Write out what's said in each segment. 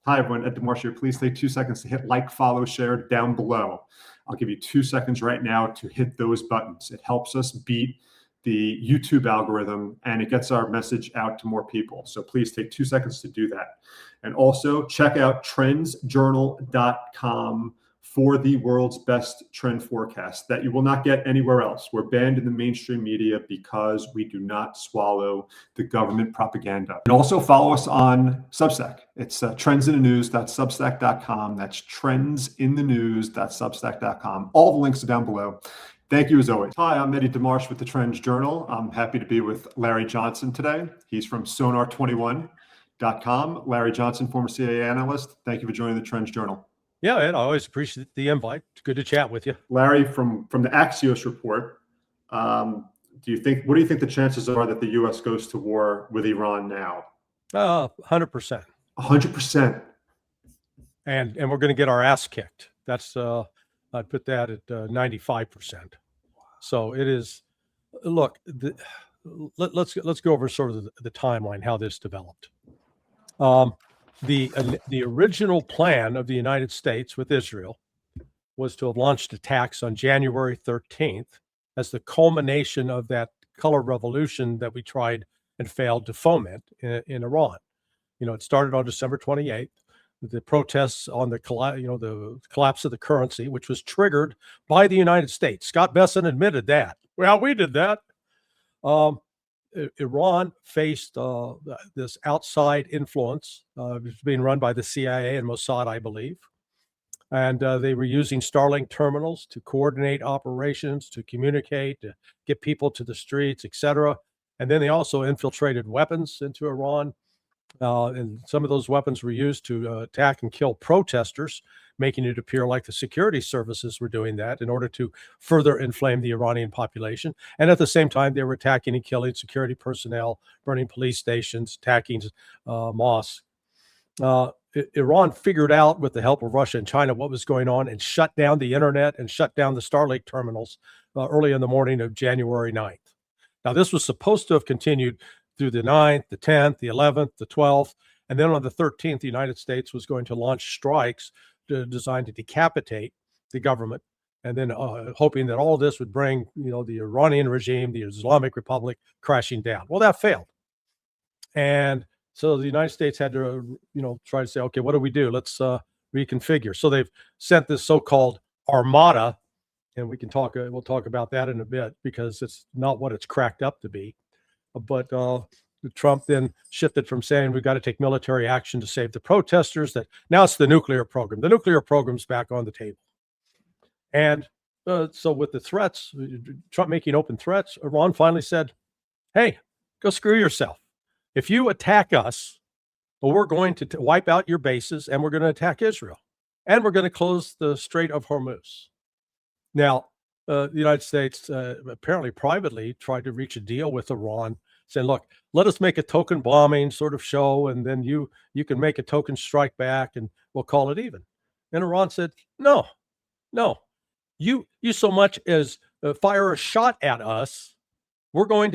Hi, everyone. Ed DeMarsh here. Please take 2 seconds to hit like, follow, share down below. I'll give you 2 seconds right now to hit those buttons. It helps us beat the YouTube algorithm and it gets our message out to more people. So please take 2 seconds to do that. And also check out trendsjournal.com for the world's best trend forecast that you will not get anywhere else. We're banned in the mainstream media because we do not swallow the government propaganda. And also follow us on Substack. It's trendsinthenews.substack.com. That's trendsinthenews.substack.com. All the links are down below. Thank you as always. Hi, I'm Eddie DeMarsh with the Trends Journal. I'm happy to be with Larry Johnson today. He's from sonar21.com. Larry Johnson, former CIA analyst. Thank you for joining the Trends Journal. Yeah, Ed, I always appreciate the invite. It's good to chat with you. Larry, from the Axios report, what do you think the chances are that the U.S. goes to war with Iran now? 100%. 100%. And we're going to get our ass kicked. That's I'd put that at 95%. So it is. Look, let's go over sort of the timeline, how this developed. The original plan of the United States with Israel was to have launched attacks on January 13th as the culmination of that color revolution that we tried and failed to foment in Iran. You know, it started on December 28th. The protests on the collapse of the currency, which was triggered by the United States. Scott Besson admitted that. Well, we did that. Iran faced this outside influence being run by the CIA and Mossad, I believe. And they were using Starlink terminals to coordinate operations, to communicate, to get people to the streets, etc. And then they also infiltrated weapons into Iran. And some of those weapons were used to attack and kill protesters, making it appear like the security services were doing that in order to further inflame the Iranian population. And at the same time, they were attacking and killing security personnel, burning police stations, attacking mosques. Iran figured out, with the help of Russia and China, what was going on and shut down the internet and shut down the Starlink terminals early in the morning of January 9th. Now, this was supposed to have continued through the 9th, the 10th, the 11th, the 12th. And then on the 13th, the United States was going to launch strikes designed to decapitate the government. And then hoping that all this would bring, the Iranian regime, the Islamic Republic, crashing down. Well, that failed. And so the United States had to, try to say, okay, what do we do? Let's reconfigure. So they've sent this so-called armada, and we'll talk about that in a bit, because it's not what it's cracked up to be. But Trump then shifted from saying we've got to take military action to save the protesters, that now it's the nuclear program. The nuclear program's back on the table. And so with the threats, Trump making open threats, Iran finally said, hey, go screw yourself. If you attack us, well, we're going to wipe out your bases, and we're going to attack Israel. And we're going to close the Strait of Hormuz. Now, the United States apparently privately tried to reach a deal with Iran, saying, look, let us make a token bombing sort of show, and then you can make a token strike back, and we'll call it even. And Iran said, no, you so much as fire a shot at us, we're going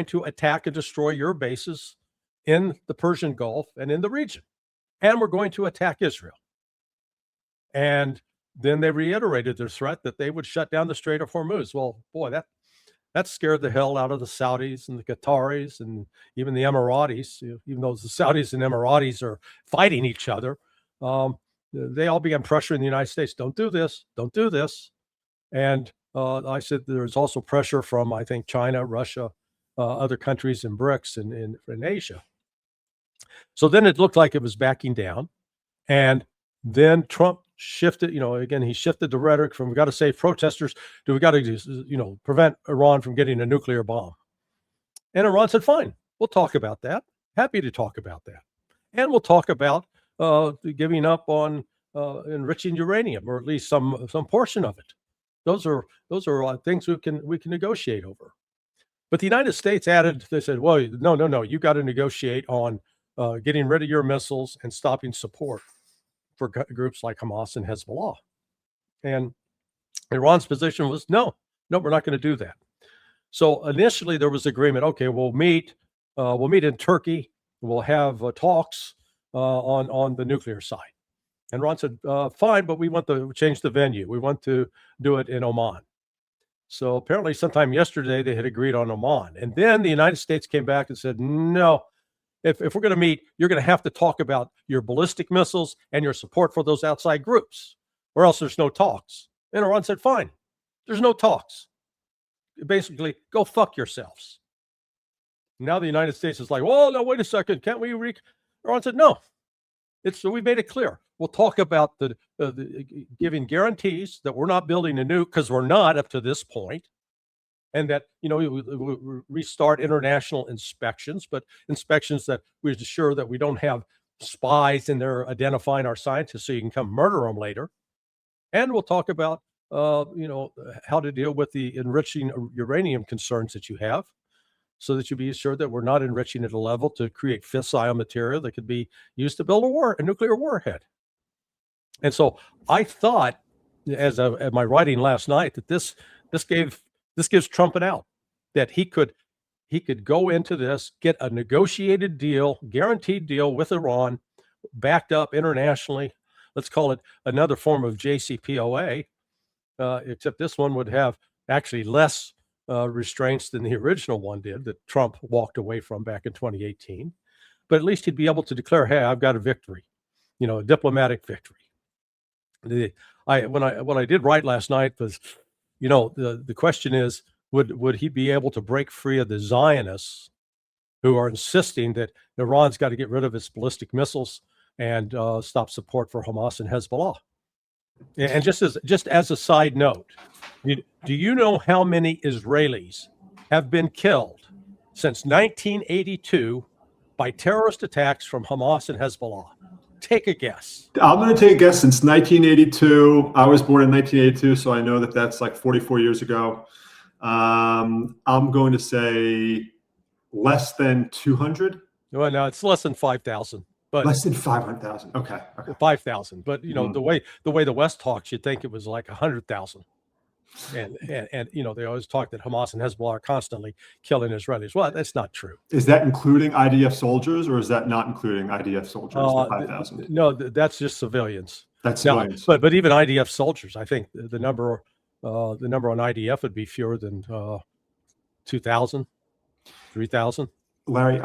to attack and destroy your bases in the Persian Gulf and in the region, and we're going to attack Israel. And then they reiterated their threat that they would shut down the Strait of Hormuz. Well, boy, that scared the hell out of the Saudis and the Qataris and even the Emiratis. Even though the Saudis and Emiratis are fighting each other, they all began pressuring the United States. Don't do this. Don't do this. And I said there's also pressure from, I think, China, Russia, other countries in BRICS and in Asia. So then it looked like it was backing down. And then Trump shifted, again, he shifted the rhetoric from we got to save protesters to we got to, prevent Iran from getting a nuclear bomb. And Iran said, fine, we'll talk about that. Happy to talk about that. And we'll talk about giving up on enriching uranium, or at least some portion of it. Those are things we can negotiate over. But the United States added, they said, well, no, you got to negotiate on getting rid of your missiles and stopping support for groups like Hamas and Hezbollah. And Iran's position was, no, we're not going to do that. So initially there was agreement. Okay, we'll meet in Turkey. We'll have talks. on the nuclear side. And Iran said, fine, but we want to change the venue. We want to do it in Oman. So apparently sometime yesterday they had agreed on Oman. And then the United States came back and said, no, if we're going to meet, you're going to have to talk about your ballistic missiles and your support for those outside groups, or else there's no talks. And Iran said, fine, there's no talks. Basically, go fuck yourselves. Now the United States is like, well, no, wait a second. Can't we? Iran said, no. So we made it clear. We'll talk about the giving guarantees that we're not building a nuke, because we're not up to this point, and that, we restart international inspections, but inspections that we're sure that we don't have spies in there identifying our scientists so you can come murder them later. And we'll talk about, how to deal with the enriching uranium concerns that you have, so that you be assured that we're not enriching at a level to create fissile material that could be used to build a nuclear warhead. And so I thought, as my writing last night, that this gives Trump an out, that he could go into this, get a negotiated deal, guaranteed deal with Iran, backed up internationally. Let's call it another form of JCPOA, except this one would have actually less restraints than the original one did, that Trump walked away from back in 2018. But at least he'd be able to declare, hey, I've got a victory, a diplomatic victory. What I did write last night was, the question is, would he be able to break free of the Zionists who are insisting that Iran's got to get rid of its ballistic missiles and stop support for Hamas and Hezbollah? And just as a side note, do you know how many Israelis have been killed since 1982 by terrorist attacks from Hamas and Hezbollah? Take a guess. I'm going to take a guess. Since 1982, I was born in 1982, so I know that that's like 44 years ago. I'm going to say less than 200. Well, no, it's less than 5,000. But less than 500,000. Okay. 5,000. But the way the West talks, you'd think it was like 100,000. And they always talk that Hamas and Hezbollah are constantly killing Israelis. Well, that's not true. Is that including IDF soldiers, or is that not including IDF soldiers? 5,000. No, that's just civilians. That's civilians. Now, but even IDF soldiers, I think the number on IDF would be fewer than 2,000, 3,000. Larry,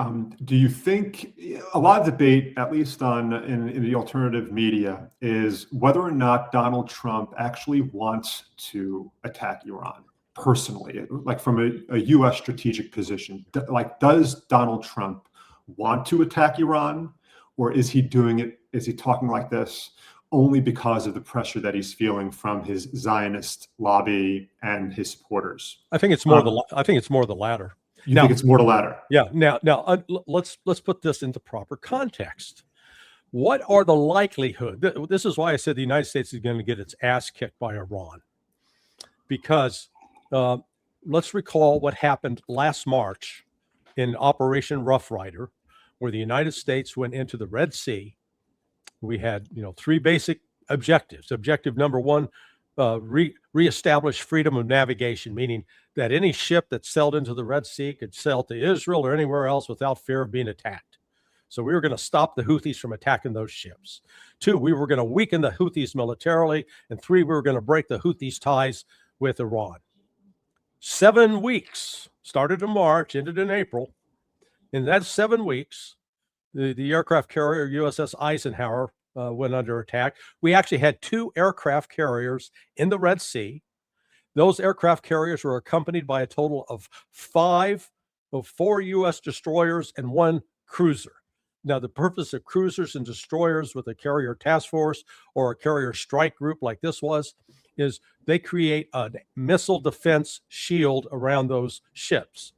do you think a lot of debate, at least in the alternative media, is whether or not Donald Trump actually wants to attack Iran personally, like from a U.S. strategic position? Like, does Donald Trump want to attack Iran, or is he doing it? Is he talking like this only because of the pressure that he's feeling from his Zionist lobby and his supporters? I think it's more the latter. You think it's more the latter? Yeah. Now, let's put this into proper context. What are the likelihood? This is why I said the United States is going to get its ass kicked by Iran, because let's recall what happened last March in Operation Rough Rider, where the United States went into the Red Sea. We had three basic objectives. Objective number one, reestablish freedom of navigation, meaning that any ship that sailed into the Red Sea could sail to Israel or anywhere else without fear of being attacked. So we were going to stop the Houthis from attacking those ships. 2, we were going to weaken the Houthis militarily. And 3, we were going to break the Houthis' ties with Iran. 7 weeks, started in March, ended in April. In that 7 weeks, the aircraft carrier USS Eisenhower went under attack. We actually had 2 aircraft carriers in the Red Sea. Those aircraft carriers were accompanied by a total of 4 U.S. destroyers and 1 cruiser. Now, the purpose of cruisers and destroyers with a carrier task force or a carrier strike group like this was, is they create a missile defense shield around those ships.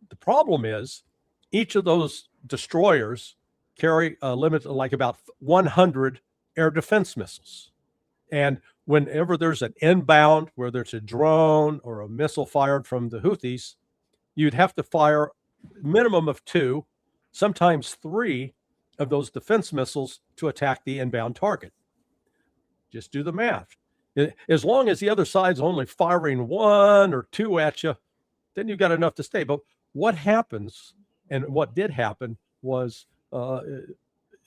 The problem is each of those destroyers carry a limit of like about 100 air defense missiles. And whenever there's an inbound, whether it's a drone or a missile fired from the Houthis, you'd have to fire a minimum of 2, sometimes 3 of those defense missiles to attack the inbound target. Just do the math. As long as the other side's only firing 1 or 2 at you, then you've got enough to stay. But what happens, and what did happen, was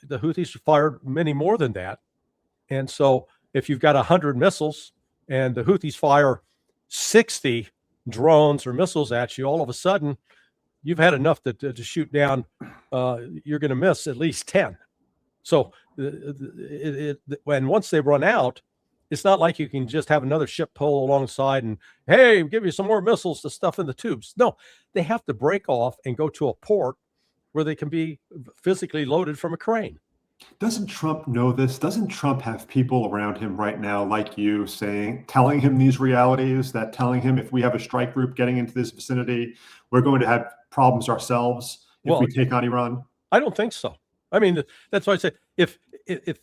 the Houthis fired many more than that. And so if you've got 100 missiles and the Houthis fire 60 drones or missiles at you, all of a sudden you've had enough to shoot down. You're going to miss at least 10. So when once they run out, it's not like you can just have another ship pull alongside and, hey, give you some more missiles to stuff in the tubes. No, they have to break off and go to a port where they can be physically loaded from a crane. Doesn't Trump know this? Doesn't Trump have people around him right now, like you, telling him these realities, that telling him if we have a strike group getting into this vicinity, we're going to have problems ourselves if we take on Iran? I don't think so. I mean, that's why I say if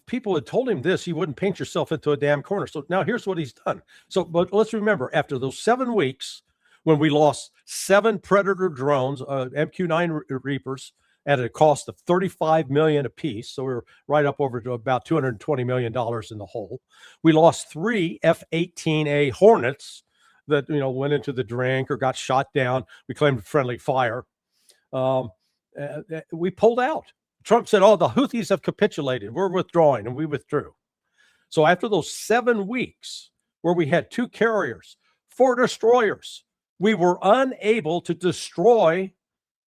people had told him this, you wouldn't paint yourself into a damn corner. So now here's what he's done. So, but let's remember, after those 7 weeks, when we lost 7 Predator drones, MQ-9 Reapers, at a cost of $35 million apiece, so we were right up over to about $220 million in the hole. We lost 3 F-18A Hornets that went into the drink or got shot down. We claimed friendly fire. We pulled out. Trump said, "Oh, the Houthis have capitulated. We're withdrawing," and we withdrew. So after those 7 weeks, where we had 2 carriers, 4 destroyers, we were unable to destroy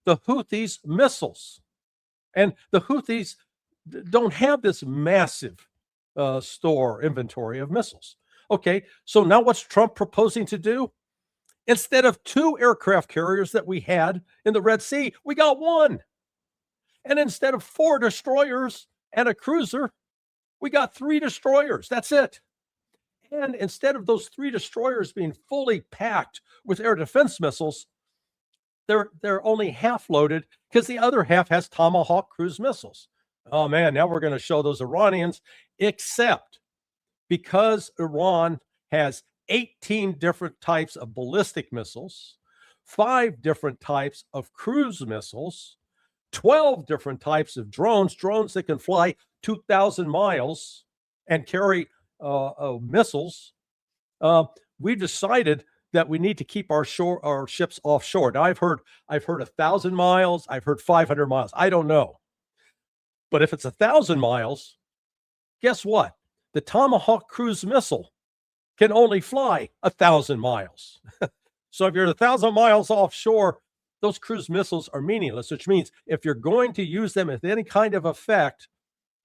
the Houthis' missiles. And the Houthis don't have this massive store inventory of missiles. Okay, so now what's Trump proposing to do? Instead of 2 aircraft carriers that we had in the Red Sea, we got 1. And instead of 4 destroyers and a cruiser, we got 3 destroyers. That's it. And instead of those 3 destroyers being fully packed with air defense missiles, they're only half loaded because the other half has Tomahawk cruise missiles. Oh man, now we're going to show those Iranians, except because Iran has 18 different types of ballistic missiles, 5 different types of cruise missiles, 12 different types of drones that can fly 2,000 miles and carry missiles. We've decided that we need to keep our ships offshore. Now I've heard 1,000 miles. I've heard 500 miles. I don't know. But if it's 1,000 miles, guess what? The Tomahawk cruise missile can only fly 1,000 miles. So if you're 1,000 miles offshore, those cruise missiles are meaningless, which means if you're going to use them with any kind of effect,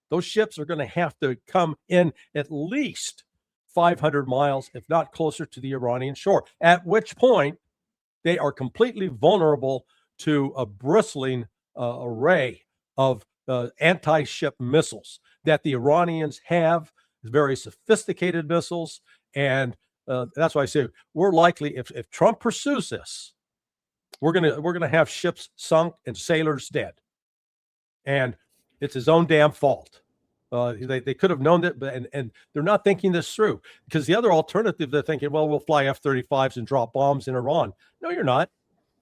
those ships are going to have to come in at least 500 miles, if not closer to the Iranian shore, at which point they are completely vulnerable to a bristling array of anti-ship missiles that the Iranians have, very sophisticated missiles. And that's why I say we're likely, if Trump pursues this, we're gonna have ships sunk and sailors dead, and it's his own damn fault. They could have known that, and they're not thinking this through, because the other alternative, they're thinking, well, we'll fly F-35s and drop bombs in Iran. No, you're not.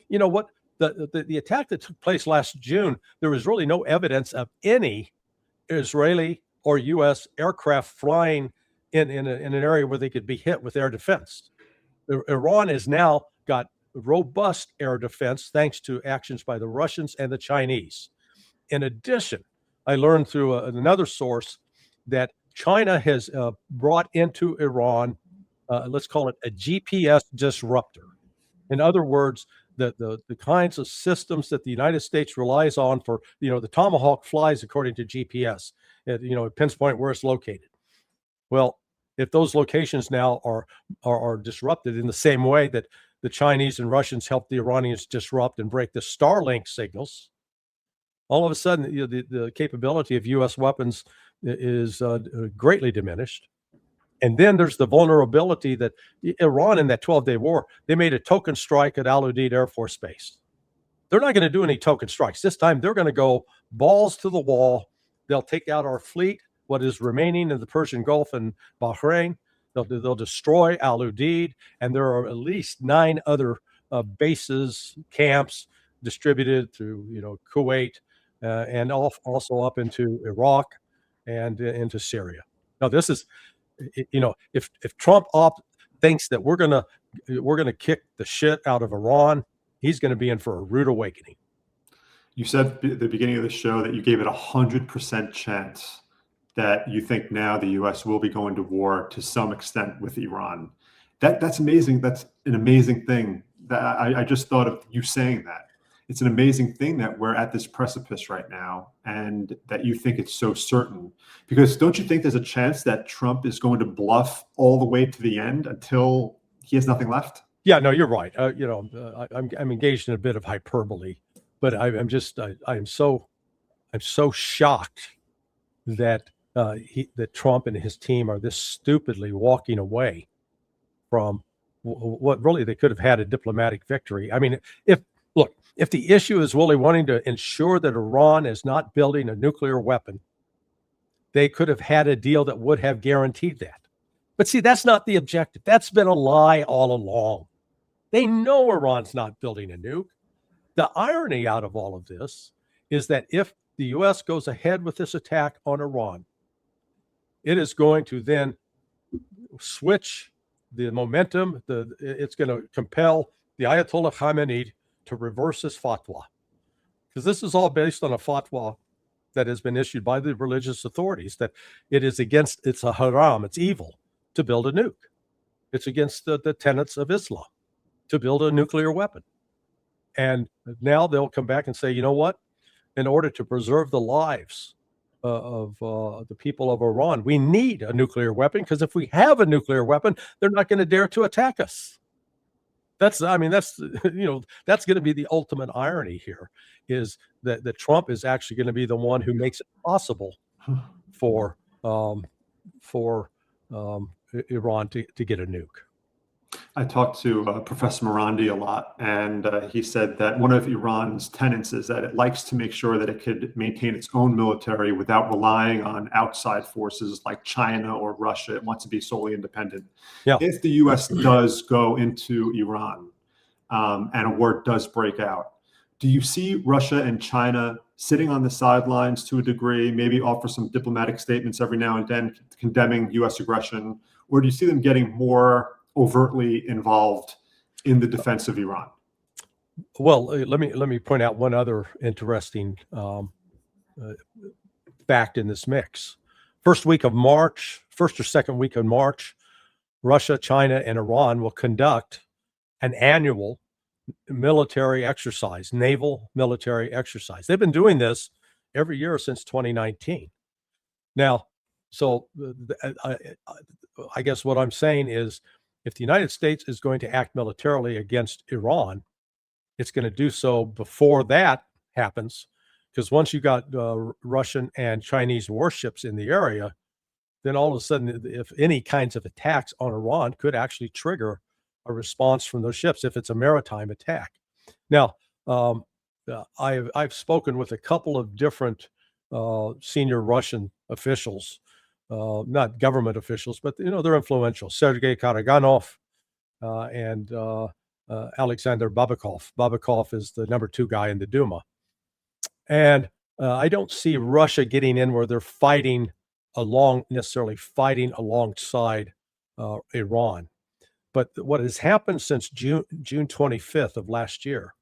You know what? The attack that took place last June, there was really no evidence of any Israeli or U.S. aircraft flying in an area where they could be hit with air defense. Iran has now got robust air defense thanks to actions by the Russians and the Chinese. In addition, I learned through another source that China has brought into Iran, let's call it a GPS disruptor. In other words, the kinds of systems that the United States relies on for, the Tomahawk flies according to GPS. It pinpoint where it's located. Well, if those locations now are disrupted in the same way that the Chinese and Russians helped the Iranians disrupt and break the Starlink signals, all of a sudden the capability of U.S. weapons is greatly diminished. And then there's the vulnerability that Iran, in that 12-day war, they made a token strike at Al Udeid Air Force Base. They're not going to do any token strikes. This time they're going to go balls to the wall. They'll take out our fleet, what is remaining in the Persian Gulf and Bahrain. They'll destroy Al Udeid, and there are at least 9 other bases, camps distributed through Kuwait and also up into Iraq and into Syria. Now this is, if Trump thinks that we're gonna kick the shit out of Iran, he's going to be in for a rude awakening. You said at the beginning of the show that you gave it 100% chance that you think now the U.S. will be going to war to some extent with Iran. That's amazing. That's an amazing thing. That I just thought of you saying that. It's an amazing thing that we're at this precipice right now, and that you think it's so certain. Because don't you think there's a chance that Trump is going to bluff all the way to the end until he has nothing left? Yeah, no, you're right. I'm engaged in a bit of hyperbole, but I'm so shocked that that Trump and his team are this stupidly walking away from what really they could have had a diplomatic victory. I mean, if the issue is really wanting to ensure that Iran is not building a nuclear weapon, they could have had a deal that would have guaranteed that. But see, that's not the objective. That's been a lie all along. They know Iran's not building a nuke. The irony out of all of this is that if the U.S. goes ahead with this attack on Iran, it is going to then switch the momentum. It's going to compel the Ayatollah Khamenei to reverse his fatwa, because this is all based on a fatwa that has been issued by the religious authorities that it's a haram, it's evil to build a nuke. It's against the tenets of Islam to build a nuclear weapon. And now they'll come back and say, you know what? In order to preserve the lives of the people of Iran, we need a nuclear weapon, because if we have a nuclear weapon, they're not going to dare to attack us. That's going to be the ultimate irony here, is that Trump is actually going to be the one who makes it possible for Iran to get a nuke. I talked to Professor Morandi a lot, and he said that one of Iran's tenets is that it likes to make sure that it could maintain its own military without relying on outside forces like China or Russia. It wants to be solely independent. Yeah. If the U.S. does go into Iran and a war does break out, do you see Russia and China sitting on the sidelines to a degree, maybe offer some diplomatic statements every now and then condemning U.S. aggression, or do you see them getting more overtly involved in the defense of Iran? Well, let me point out one other interesting fact in this mix. First or second week of March, Russia, China, and Iran will conduct an annual military exercise, naval military exercise. They've been doing this every year since 2019. Now, so I guess what I'm saying is, if the United States is going to act militarily against Iran, it's going to do so before that happens, because once you got Russian and Chinese warships in the area, then all of a sudden, if any kinds of attacks on Iran could actually trigger a response from those ships if it's a maritime attack. Now, I've spoken with a couple of different senior Russian officials, not government officials, but they're influential. Sergei Karaganov and Alexander Babakov. Babakov is the number 2 guy in the Duma, and I don't see Russia getting in where they're necessarily fighting alongside Iran. But what has happened since June 25th of last year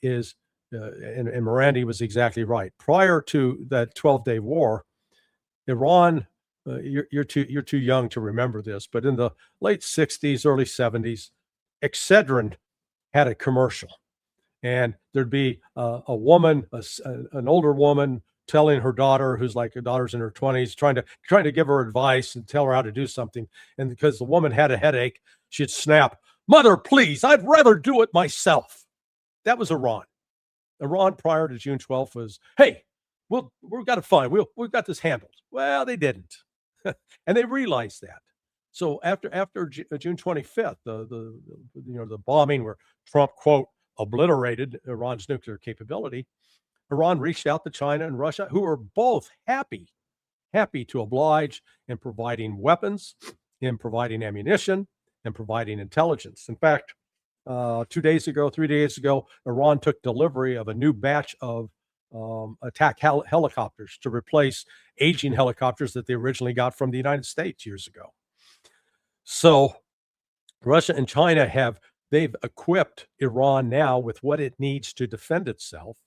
is, and Morandi was exactly right. Prior to that 12-day war, Iran, you're too young to remember this, but in the late 60s, early 70s, Excedrin had a commercial, and there'd be a woman, an older woman, telling her daughter, who's like, her daughter's in her 20s, trying to give her advice and tell her how to do something. And because the woman had a headache, she'd snap, "Mother, please, I'd rather do it myself." That was Iran. Iran prior to June 12th was, "Hey, we've got it fine. We've got this handled." Well, they didn't, and they realized that. So after June 25th, the bombing where Trump, quote, obliterated Iran's nuclear capability, Iran reached out to China and Russia, who were both happy to oblige in providing weapons, in providing ammunition, and providing intelligence. In fact, 3 days ago, Iran took delivery of a new batch of attack helicopters to replace aging helicopters that they originally got from the United States years ago. So Russia and China they've equipped Iran now with what it needs to defend itself.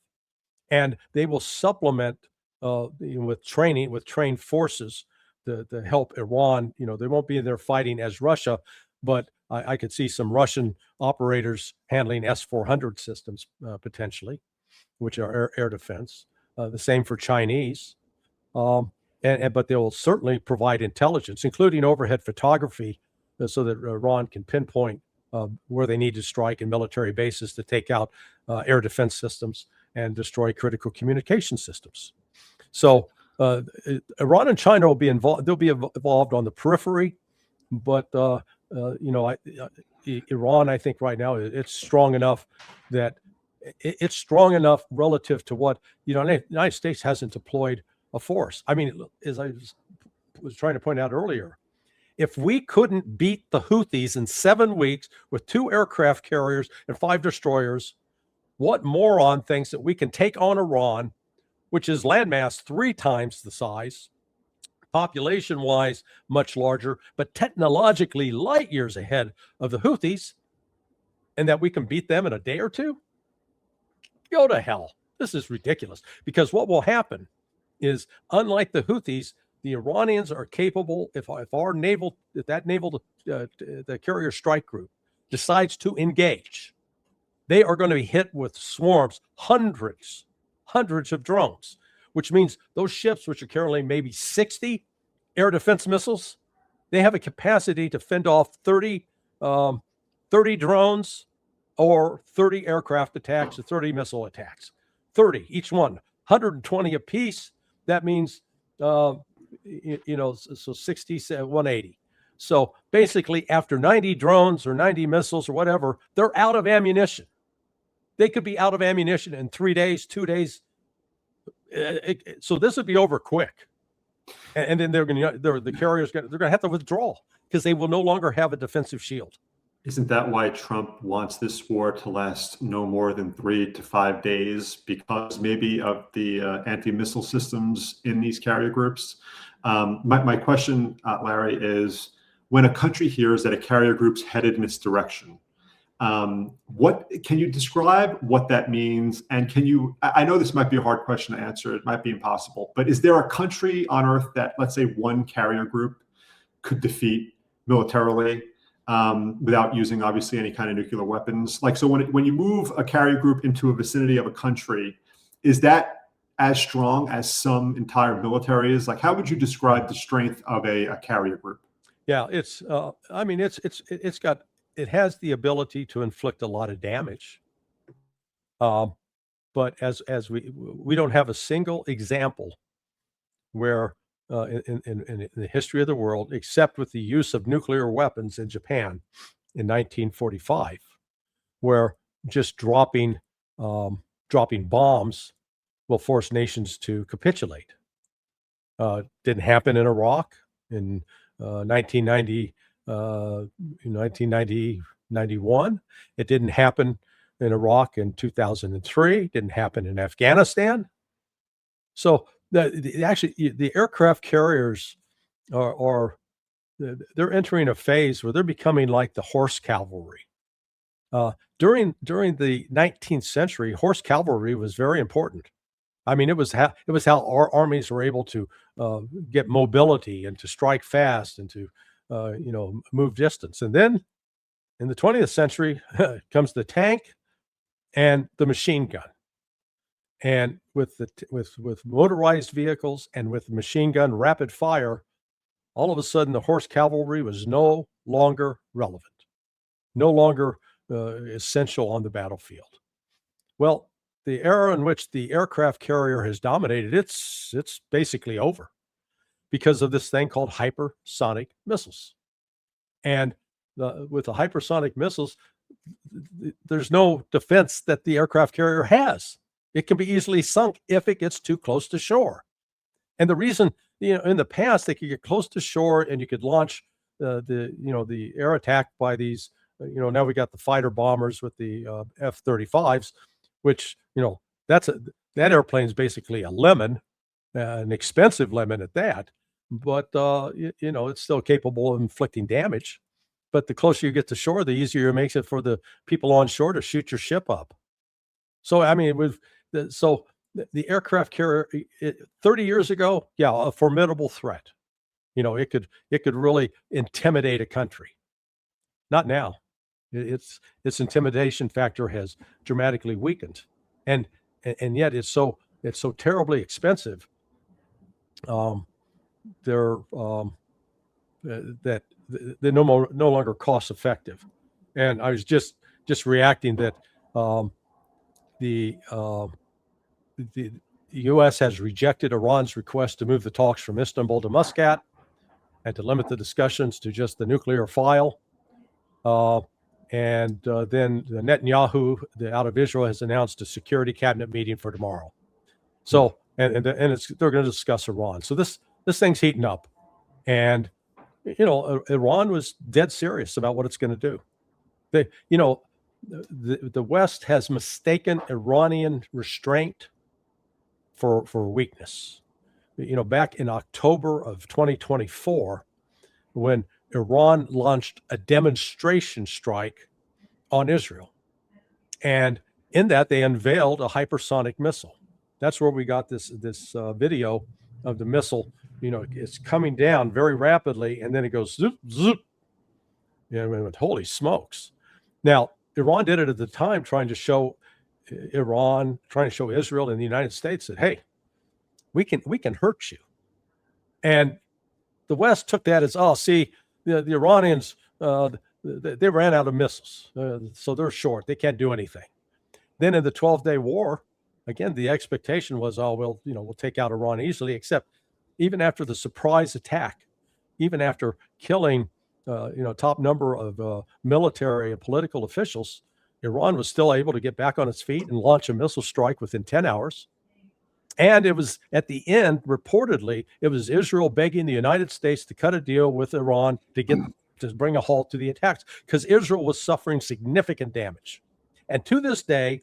and they will supplement with training, with trained forces to help Iran. They won't be there fighting as Russia, but I could see some Russian operators handling S-400 systems potentially, which are air defense. The same for Chinese. But they will certainly provide intelligence, including overhead photography, so that Iran can pinpoint where they need to strike in military bases to take out air defense systems and destroy critical communication systems. So Iran and China will be involved. They'll be involved on the periphery, but Iran, I think right now it's strong enough that it's strong enough relative to what the United States hasn't deployed a force. I mean, as I was trying to point out earlier, if we couldn't beat the Houthis in 7 weeks with 2 aircraft carriers and 5 destroyers, what moron thinks that we can take on Iran, which is landmass 3 times the size, population-wise much larger, but technologically light years ahead of the Houthis, and that we can beat them in a day or 2? Go to hell. This is ridiculous. Because what will happen is, unlike the Houthis, the Iranians are capable, if the carrier strike group decides to engage, they are going to be hit with swarms, hundreds of drones, which means those ships, which are carrying maybe 60 air defense missiles, they have a capacity to fend off 30 drones or 30 aircraft attacks or 30 missile attacks. 30 each one, 120 apiece. That means, so 60, 180. So basically, after 90 drones or 90 missiles or whatever, they're out of ammunition. They could be out of ammunition in 3 days, 2 days. So this would be over quick. And then the carriers they're going to have to withdraw because they will no longer have a defensive shield. Isn't that why Trump wants this war to last no more than 3 to 5 days, because maybe of the anti-missile systems in these carrier groups? My question, Larry, is when a country hears that a carrier group's headed in its direction, what can you describe what that means? And I know this might be a hard question to answer, it might be impossible, but is there a country on earth that, let's say, one carrier group could defeat militarily without using obviously any kind of nuclear weapons? Like, so when you move a carrier group into a vicinity of a country, is that as strong as some entire military is? Like, how would you describe the strength of a carrier group? Yeah, it has the ability to inflict a lot of damage. But as we don't have a single example where in the history of the world, except with the use of nuclear weapons in Japan in 1945, where just dropping bombs will force nations to capitulate. Didn't happen in Iraq in 1991. It didn't happen in Iraq in 2003. Didn't happen in Afghanistan. So the aircraft carriers they're entering a phase where they're becoming like the horse cavalry. During the 19th century, horse cavalry was very important. I mean, it was how our armies were able to get mobility and to strike fast and to move distance. And then in the 20th century comes the tank and the machine gun. And with motorized vehicles and with machine gun rapid fire, all of a sudden the horse cavalry was no longer relevant, no longer essential on the battlefield. Well, the era in which the aircraft carrier has dominated, it's basically over because of this thing called hypersonic missiles. And with the hypersonic missiles, there's no defense that the aircraft carrier has. It can be easily sunk if it gets too close to shore. And the reason, in the past, they could get close to shore and you could launch the air attack by these, now we got the fighter bombers with the F-35s, which, that airplane is basically a lemon, an expensive lemon at that. But, it's still capable of inflicting damage. But the closer you get to shore, the easier it makes it for the people on shore to shoot your ship up. So, I mean, the aircraft carrier, 30 years ago, yeah, a formidable threat. It could really intimidate a country. Not now. Its intimidation factor has dramatically weakened, and yet it's so terribly expensive. They're that they're no longer cost effective. And I was just reacting that the U.S. has rejected Iran's request to move the talks from Istanbul to Muscat and to limit the discussions to just the nuclear file. And then Netanyahu, out of Israel, has announced a security cabinet meeting for tomorrow. So, and they're going to discuss Iran. So this thing's heating up, and Iran was dead serious about what it's going to do. The West has mistaken Iranian restraint for weakness. Back in October of 2024, when Iran launched a demonstration strike on Israel, and in that they unveiled a hypersonic missile. That's where we got this video of the missile. It's coming down very rapidly, and then it goes zoop zoop. Holy smokes! Now, Iran did it at the time, trying to show Israel and the United States that, hey, we can hurt you. And the West took that as, oh, see, the Iranians, they ran out of missiles, so they're short. They can't do anything. Then in the 12-day war, again, the expectation was, oh, we'll take out Iran easily, except even after the surprise attack, even after killing top number of military and political officials, Iran was still able to get back on its feet and launch a missile strike within 10 hours. And it was at the end, reportedly, it was Israel begging the United States to cut a deal with Iran to bring a halt to the attacks, because Israel was suffering significant damage. And to this day,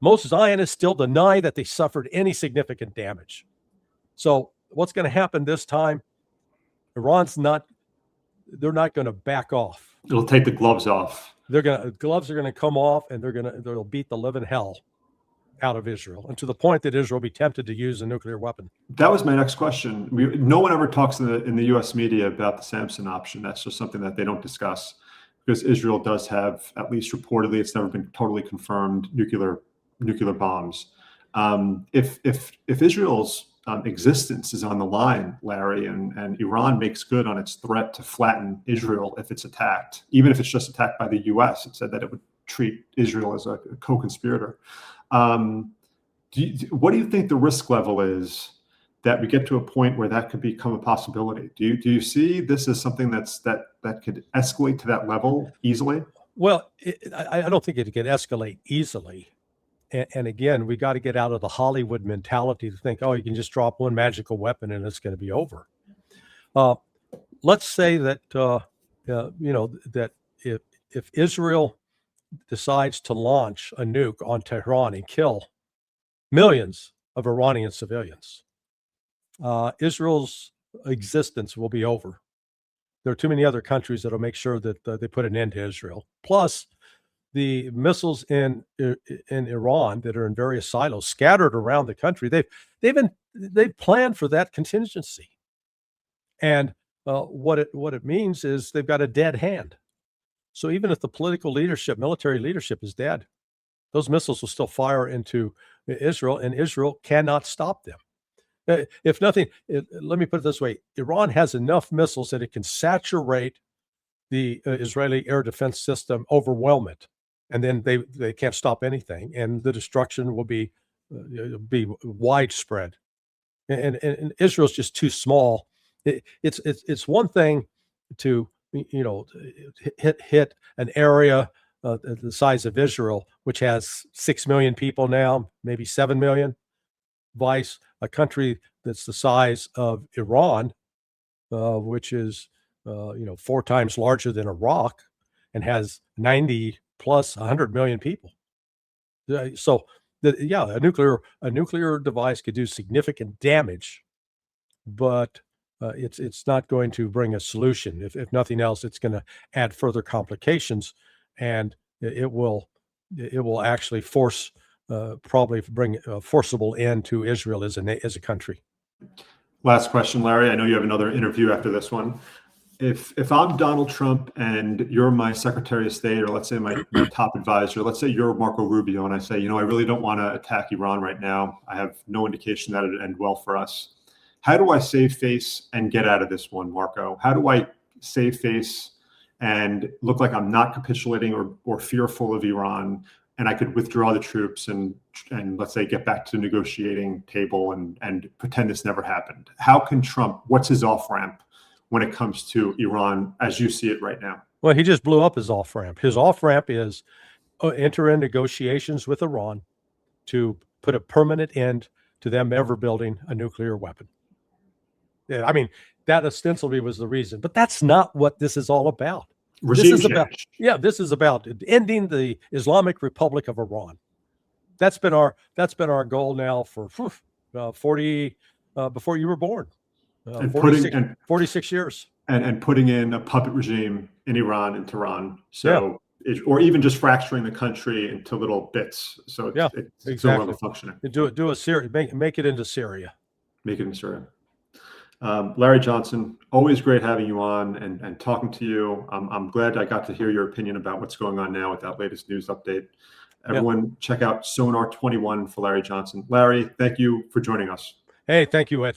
most Zionists still deny that they suffered any significant damage. So what's going to happen this time? They're not going to back off. It'll take the gloves off. Gloves are going to come off, and they'll beat the living hell out of Israel, and to the point that Israel will be tempted to use a nuclear weapon. That was my next question. No one ever talks in the U.S. media about the Samson option. That's just something that they don't discuss, because Israel does have, at least reportedly, it's never been totally confirmed, nuclear bombs. If Israel's existence is on the line, Larry, and Iran makes good on its threat to flatten Israel if it's attacked, even if it's just attacked by the U.S., it said that it would treat Israel as a co-conspirator. What do you think the risk level is that we get to a point where that could become a possibility? Do you see this as something that could escalate to that level easily? Well, I don't think it can escalate easily. And again, we got to get out of the Hollywood mentality to think, oh, you can just drop one magical weapon and it's going to be over. Let's say that that if Israel decides to launch a nuke on Tehran and kill millions of Iranian civilians, Israel's existence will be over. There are too many other countries that will make sure that they put an end to Israel. Plus, the missiles in Iran that are in various silos scattered around the country, they've planned for that contingency. And what it means is they've got a dead hand. So even if the political leadership, military leadership is dead, those missiles will still fire into Israel, and Israel cannot stop them. If nothing, let me put it this way: Iran has enough missiles that it can saturate the Israeli air defense system, overwhelm it, and then they can't stop anything, and the destruction will be widespread. And Israel's just too small. It's one thing to hit an area the size of Israel, which has 6 million people now, maybe 7 million, vice a country that's the size of Iran, which is 4 times larger than Iraq and has 90 plus 100 million people. So a nuclear device could do significant damage, but it's not going to bring a solution. If nothing else, it's going to add further complications, and it will actually force probably bring a forcible end to Israel as a country. Last question, Larry. I know you have another interview after this one. If I'm Donald Trump and you're my Secretary of State, or let's say my top advisor, let's say you're Marco Rubio, and I say, I really don't want to attack Iran right now. I have no indication that it'd end well for us. How do I save face and get out of this one, Marco? How do I save face and look like I'm not capitulating or fearful of Iran, and I could withdraw the troops and let's say get back to the negotiating table and pretend this never happened? How can Trump, what's his off-ramp when it comes to Iran as you see it right now? Well, he just blew up his off-ramp. His off-ramp is enter in negotiations with Iran to put a permanent end to them ever building a nuclear weapon. Yeah, I mean, that ostensibly was the reason, but that's not what this is all about. Regime this is change. this is about ending the Islamic Republic of Iran. That's been our goal now for 40 before you were born. 46 years. And putting in a puppet regime in Iran and Tehran. So, or even just fracturing the country into little bits. So it's exactly. no functioning. Do a Syria, make it into Syria. Make it into Syria. Larry Johnson, always great having you on and talking to you. I'm glad I got to hear your opinion about what's going on now with that latest news update. Everyone, check out Sonar 21 for Larry Johnson. Larry, thank you for joining us. Hey, thank you, Ed.